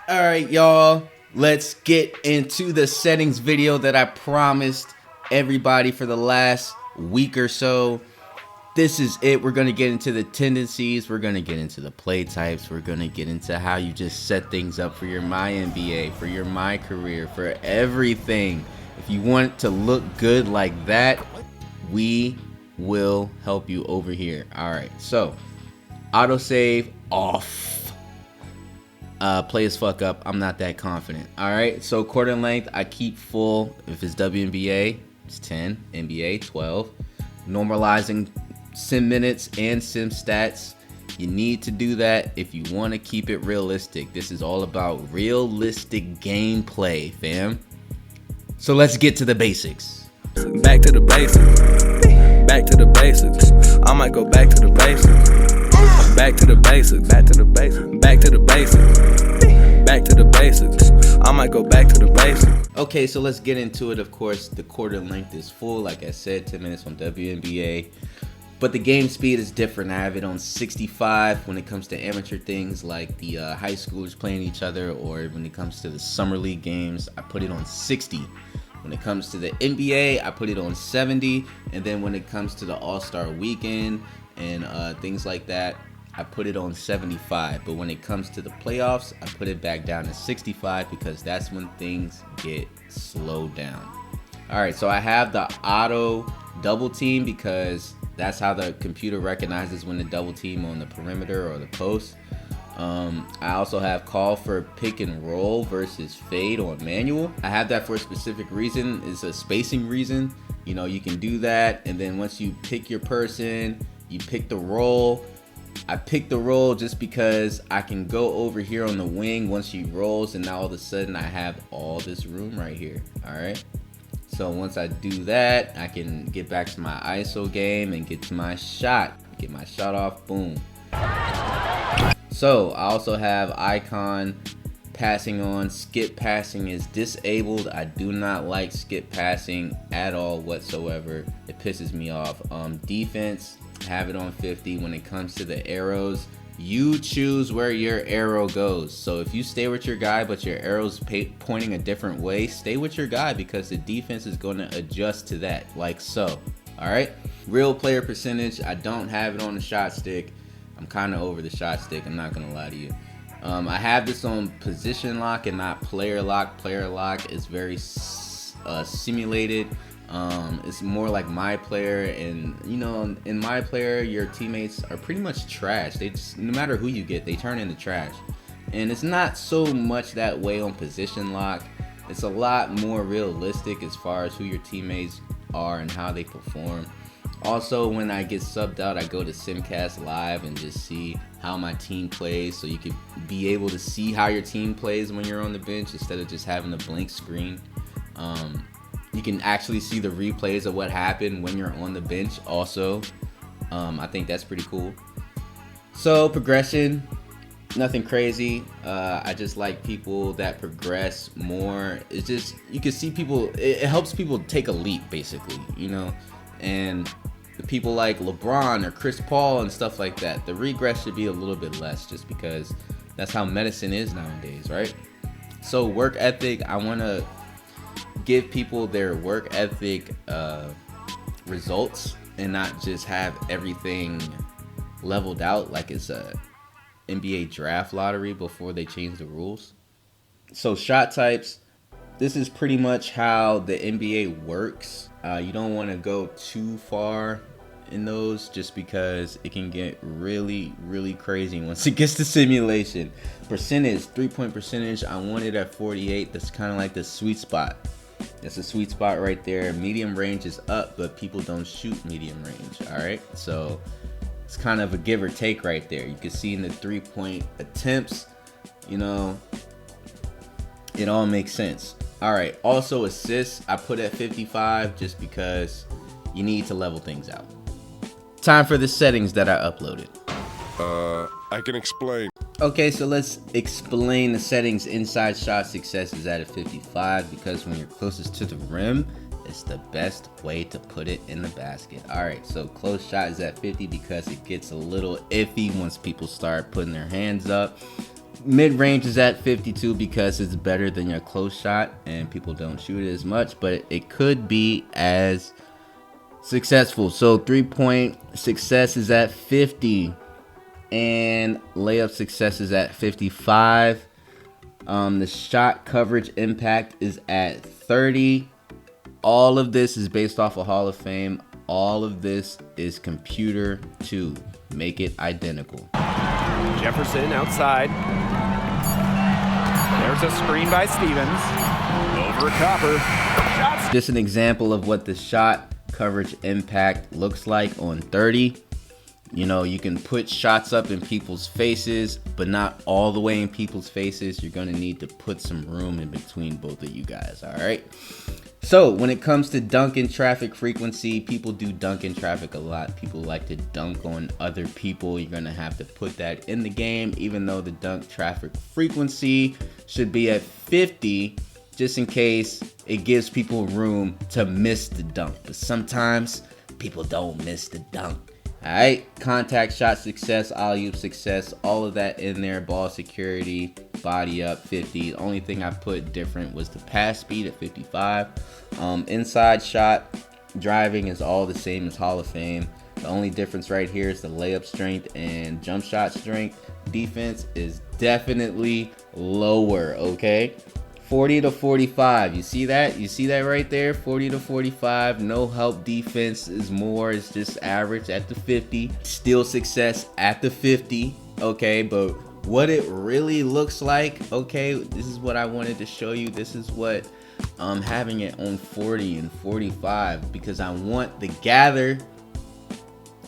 All right, y'all, let's get into the settings video that I promised everybody for the last week or so. This is it. We're going to get into the tendencies. We're going to get into the play types. We're going to get into how you just set things up for your MyNBA, for your MyCareer, for everything. If you want to look good like that, we will help you over here. All right, so autosave off. Play as fuck up. I'm not that confident. All right, so quarter length I keep full. If it's WNBA, it's 10. NBA 12. Normalizing sim minutes and sim stats. You need to do that if you want to keep it realistic. This is all about realistic gameplay, fam. So let's get to the basics. Back to the basics. Back to the basics. I might go back to the basics. Back to the basics. Back to the basics. Back to the basics. Back to the basics. I might go back to the basics. Okay, so let's get into it. Of course, the quarter length is full. Like I said, 10 minutes on WNBA. But the game speed is different. I have it on 65 when it comes to amateur things like the high schoolers playing each other, or when it comes to the summer league games, I put it on 60. When it comes to the NBA, I put it on 70. And then when it comes to the All-Star weekend and things like that, I put it on 75. But when it comes to the playoffs, I put it back down to 65 because that's when things get slowed down. All right, so I have the auto double team because that's how the computer recognizes when to double team on the perimeter or the post. I also have call for pick and roll versus fade on manual. I have that for a specific reason. It's a spacing reason. You know, you can do that, and then once you pick your person, you pick the roll. I picked the roll just because I can go over here on the wing once she rolls, and now all of a sudden I have all this room right here. All right. So once I do that, I can get back to my ISO game and get to my shot. Get my shot off, boom. So I also have icon passing on. Skip passing is disabled. I do not like skip passing at all whatsoever. It pisses me off. Defense, have it on 50. When it comes to the arrows, you choose where your arrow goes. So if you stay with your guy but your arrow's pointing a different way, stay with your guy because the defense is going to adjust to that, like so. All right, real player percentage, I don't have it on the shot stick. I'm kind of over the shot stick, I'm not gonna lie to you. I have this on position lock and not player lock. Player lock is very simulated. It's more like MyPlayer, and you know, in MyPlayer your teammates are pretty much trash. They just, no matter who you get, they turn into trash. And it's not so much that way on position lock. It's a lot more realistic as far as who your teammates are and how they perform. Also, when I get subbed out, I go to Simcast Live and just see how my team plays, so you can be able to see how your team plays when you're on the bench instead of just having a blank screen. You can actually see the replays of what happened when you're on the bench also. I think that's pretty cool. So progression, nothing crazy. I just like people that progress more. It's just, you can see people, it helps people take a leap basically, you know. And the people like LeBron or Chris Paul and stuff like that, the regress should be a little bit less just because that's how medicine is nowadays, right? So work ethic, I want to give people their work ethic results and not just have everything leveled out like it's a NBA draft lottery before they change the rules. So shot types, this is pretty much how the NBA works. You don't want to go too far in those just because it can get really, really crazy once it gets to simulation. Percentage, 3-point percentage, I want it at 48. That's kind of like the sweet spot. That's a sweet spot right there. Medium range is up, but people don't shoot medium range. All right, so it's kind of a give or take right there. You can see in the 3-point attempts, you know, it all makes sense. All right, also assists, I put at 55 just because you need to level things out. Time for the settings that I uploaded. I can explain. Okay, so let's explain the settings. Inside shot success is at a 55 because when you're closest to the rim, it's the best way to put it in the basket. All right, so close shot is at 50 because it gets a little iffy once people start putting their hands up. Mid-range is at 52 because it's better than your close shot and people don't shoot it as much, but it could be as successful. So 3-point success is at 50 and layup success is at 55. The shot coverage impact is at 30. All of this is based off of Hall of Fame. All of this is computer to make it identical. Jefferson outside. There's a screen by Stevens. Over Copper. Shots. Just an example of what the shot coverage impact looks like on 30. You know, you can put shots up in people's faces, but not all the way in people's faces. You're going to need to put some room in between both of you guys, all right? So when it comes to dunk in traffic frequency, people do dunk in traffic a lot. People like to dunk on other people. You're going to have to put that in the game, even though the dunk traffic frequency should be at 50, just in case it gives people room to miss the dunk. But sometimes people don't miss the dunk. All right, contact shot success, alley-oop success, all of that in there. Ball security, body up 50. The only thing I put different was the pass speed at 55. Inside shot driving is all the same as Hall of Fame. The only difference right here is the layup strength and jump shot strength. Defense is definitely lower, okay? 40 to 45. You see that? You see that right there? 40 to 45. No help defense is more. It's just average at the 50. Steal success at the 50. Okay, but what it really looks like, okay, this is what I wanted to show you. This is what having it on 40 and 45, because I want the gather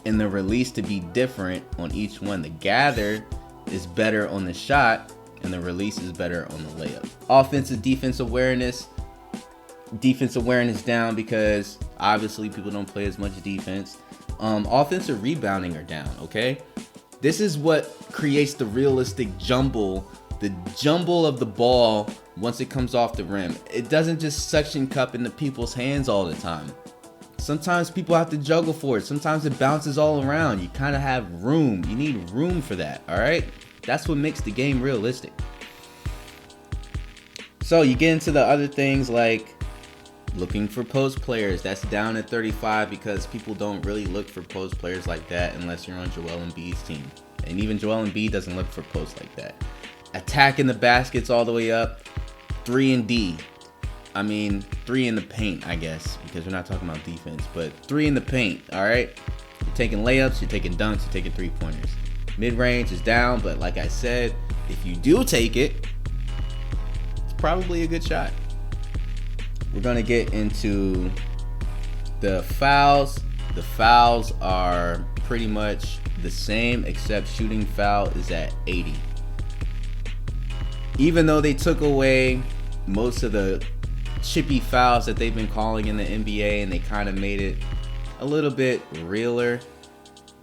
and the release to be different on each one. The gather is better on the shot, and the release is better on the layup. Offensive defense awareness down because obviously people don't play as much defense. Offensive rebounding are down, okay? This is what creates the realistic jumble, the jumble of the ball once it comes off the rim. It doesn't just suction cup into people's hands all the time. Sometimes people have to juggle for it. Sometimes it bounces all around. You kind of have room. You need room for that, all right? That's what makes the game realistic. So you get into the other things like looking for post players. That's down at 35 because people don't really look for post players like that unless you're on Joel Embiid's team. And even Joel Embiid doesn't look for posts like that. Attacking the baskets all the way up. 3 and D. I mean, 3 in the paint, I guess, because we're not talking about defense, but 3 in the paint, all right? You're taking layups, you're taking dunks, you're taking 3-pointers. Mid-range is down, but like I said, if you do take it, it's probably a good shot. We're going to get into the fouls. The fouls are pretty much the same, except shooting foul is at 80. Even though they took away most of the chippy fouls that they've been calling in the NBA and they kind of made it a little bit realer,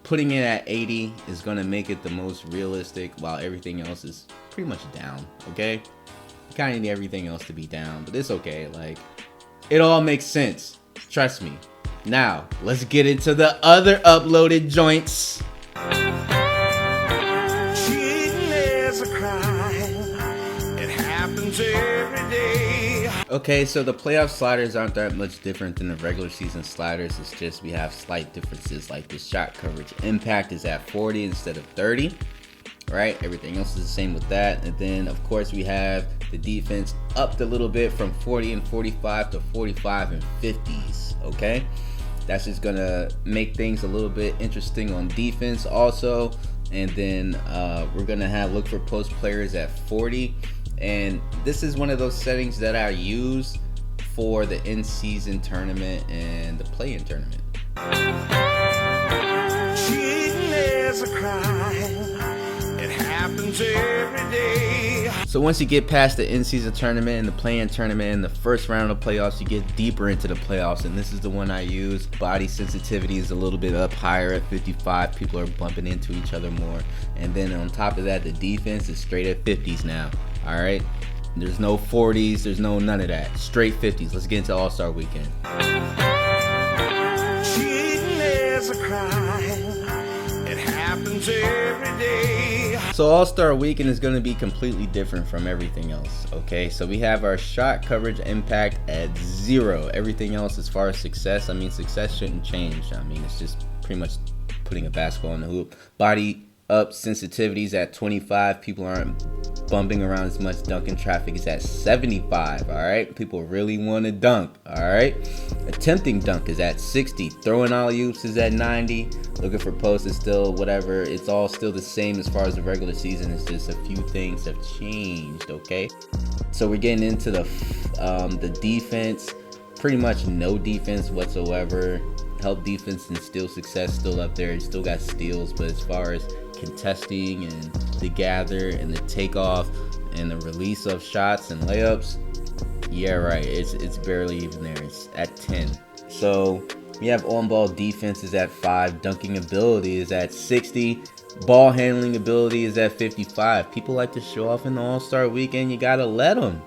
putting it at 80 is going to make it the most realistic while everything else is pretty much down, okay? You kind of need everything else to be down, but it's okay. Like, it all makes sense. Trust me. Now, let's get into the other uploaded joints. Okay, so the playoff sliders aren't that much different than the regular season sliders. It's just we have slight differences, like the shot coverage impact is at 40 instead of 30, right? Everything else is the same with that. And then, of course, we have the defense upped a little bit from 40 and 45 to 45 and 50s, okay? That's just going to make things a little bit interesting on defense also. And then we're going to have look for post players at 40. And this is one of those settings that I use for the in-season tournament and the play-in tournament. It happens every day. So once you get past the in-season tournament and the play-in tournament and the first round of playoffs, you get deeper into the playoffs, and this is the one I use. Body sensitivity is a little bit up higher at 55. People are bumping into each other more. And then on top of that, the defense is straight at 50s now. All right, there's no 40s, there's no none of that. Straight 50s. Let's get into All-Star Weekend. It happens every day. So All-Star Weekend is going to be completely different from everything else, okay? So we have our shot coverage impact at 0. Everything else as far as success, I mean, success shouldn't change. I mean, it's just pretty much putting a basketball in the hoop. Body up sensitivities at 25. People aren't bumping around as much. Dunking traffic is at 75, all right? People really want to dunk, all right? Attempting dunk is at 60. Throwing alley-oops is at 90. Looking for posts is still whatever. It's all still the same as far as the regular season. It's just a few things have changed, okay? So we're getting into the defense. Pretty much no defense whatsoever. Help defense and steal success still up there. You still got steals, but as far as contesting and the gather and the takeoff and the release of shots and layups, yeah, right, it's barely even there. It's at 10. So we have on-ball defense is at 5. Dunking ability is at 60. Ball handling ability is at 55. People like to show off in the All-Star Weekend. You gotta let them.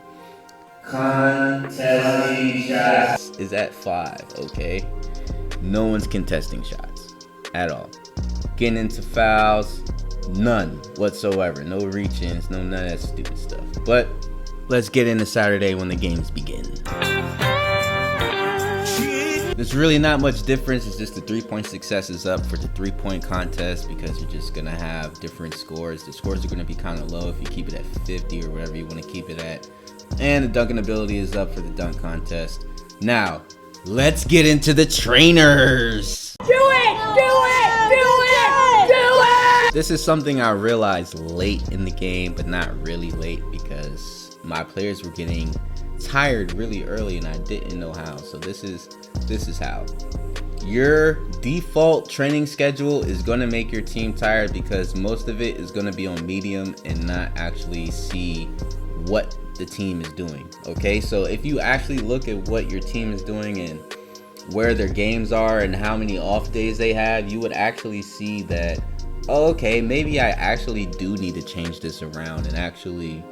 Contesting shots is at 5, okay? No one's contesting shots at all. Getting into fouls, none whatsoever. No reach-ins, none of that stupid stuff. But let's get into Saturday when the games begin. There's really not much difference. It's just the 3-point success is up for the 3-point contest because you're just going to have different scores. The scores are going to be kind of low if you keep it at 50 or whatever you want to keep it at. And the dunking ability is up for the dunk contest. Now, let's get into the trainers. Do it! Do it! Do it! Do it! This is something I realized late in the game, but not really late because my players were getting tired really early and I didn't know how. So this is how. Your default training schedule is going to make your team tired because most of it is going to be on medium and not actually see what the team is doing. Okay, so if you actually look at what your team is doing and where their games are and how many off days they have, you would actually see that, oh, okay, maybe I actually do need to change this around and actually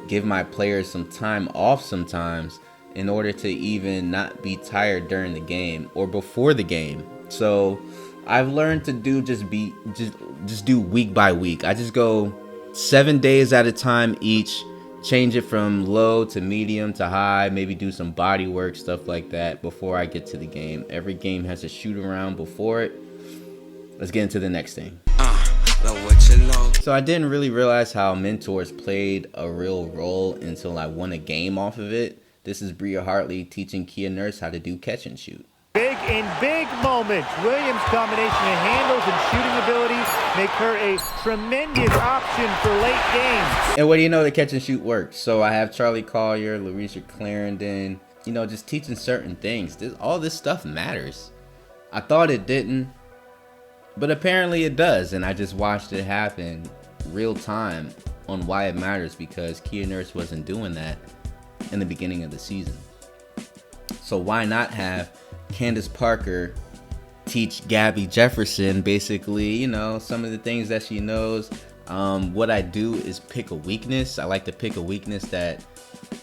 give my players some time off sometimes in order to even not be tired during the game or before the game. So I've learned to do just do week by week. I just go 7 days at a time each, change it from low to medium to high, maybe do some body work, stuff like that before I get to the game. Every game has a shoot around before it. Let's get into the next thing. So I didn't really realize how mentors played a real role until I won a game off of it. This is Bria Hartley teaching Kia Nurse how to do catch and shoot. Big moments. Williams' combination of handles and shooting abilities make her a tremendous option for late games. And what do you know, the catch and shoot works. So I have Charlie Collier, Larisha Clarendon, just teaching certain things. All this stuff matters. I thought it didn't, but apparently it does. And I just watched it happen real time on why it matters because Kia Nurse wasn't doing that in the beginning of the season. So why not have Candace Parker teach Gabby Jefferson basically, some of the things that she knows. What I do is pick a weakness. I like to pick a weakness that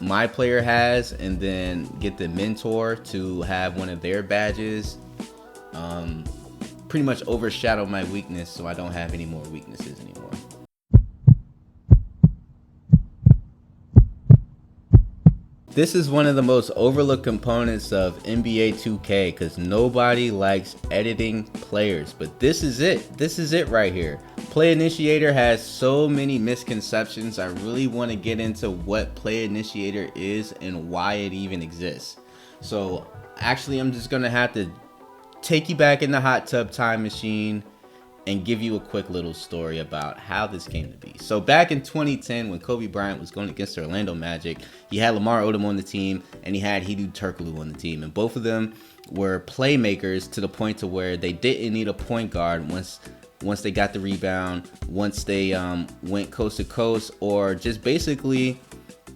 my player has and then get the mentor to have one of their badges pretty much overshadow my weakness so I don't have any more weaknesses anymore. This is one of the most overlooked components of NBA 2K because nobody likes editing players, but this is it. This is it right here. Play Initiator has so many misconceptions. I really want to get into what Play Initiator is and why it even exists. So actually, I'm just going to have to take you back in the hot tub time machine and give you a quick little story about how this came to be. So back in 2010, when Kobe Bryant was going against the Orlando Magic, he had Lamar Odom on the team and he had Hedo Turkoglu on the team. And both of them were playmakers to the point to where they didn't need a point guard once they got the rebound, once they went coast to coast, or just basically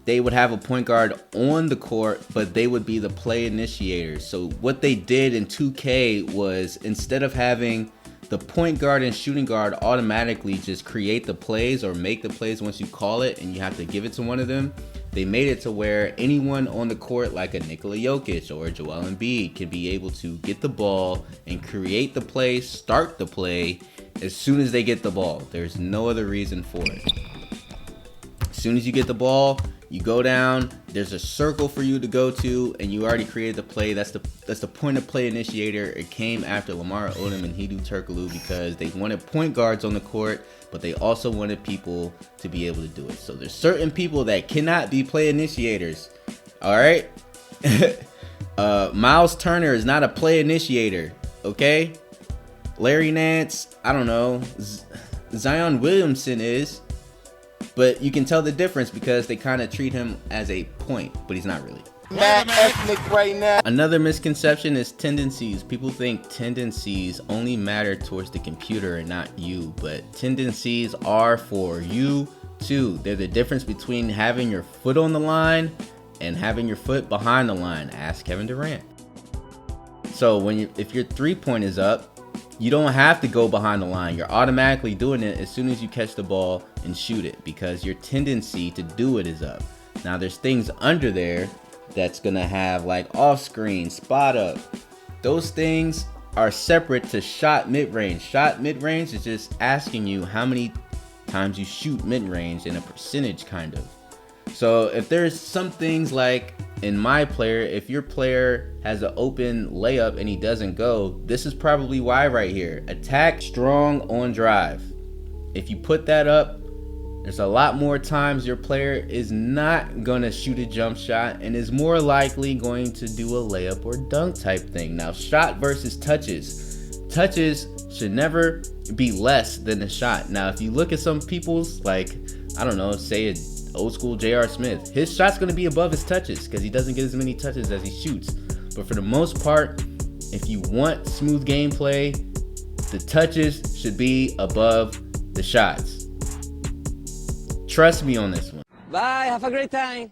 they would have a point guard on the court, but they would be the play initiators. So what they did in 2K was, instead of having the point guard and shooting guard automatically just create the plays or make the plays once you call it and you have to give it to one of them, they made it to where anyone on the court like a Nikola Jokic or Joel Embiid can be able to get the ball and create the play, start the play, as soon as they get the ball. There's no other reason for it. As soon as you get the ball, you go down, there's a circle for you to go to, and you already created the play. That's the point of play initiator. It came after Lamar Odom and Hidou Turkoglu because they wanted point guards on the court, but they also wanted people to be able to do it. So there's certain people that cannot be play initiators. All right? Miles Turner is not a play initiator, okay? Larry Nance, I don't know. Zion Williamson is. But you can tell the difference because they kind of treat him as a point, but he's not really. Mad ethnic right now. Another misconception is tendencies. People think tendencies only matter towards the computer and not you, but tendencies are for you too. They're the difference between having your foot on the line and having your foot behind the line. Ask Kevin Durant. So if your 3-point is up, you don't have to go behind the line. You're automatically doing it as soon as you catch the ball and shoot it because your tendency to do it is up. Now there's things under there that's gonna have like off screen, spot up. Those things are separate to shot mid-range. Shot mid-range is just asking you how many times you shoot mid-range in a percentage kind of. So if there's some things like in MyPlayer, if your player has an open layup and he doesn't go, this is probably why right here. Attack strong on drive. If you put that up, there's a lot more times your player is not gonna shoot a jump shot and is more likely going to do a layup or dunk type thing. Now, shot versus touches. Touches should never be less than the shot. Now, if you look at some people's, like, I don't know, say it, old school J.R. Smith, his shot's going to be above his touches because he doesn't get as many touches as he shoots. But for the most part, if you want smooth gameplay, the touches should be above the shots. Trust me on this one. Bye, have a great time.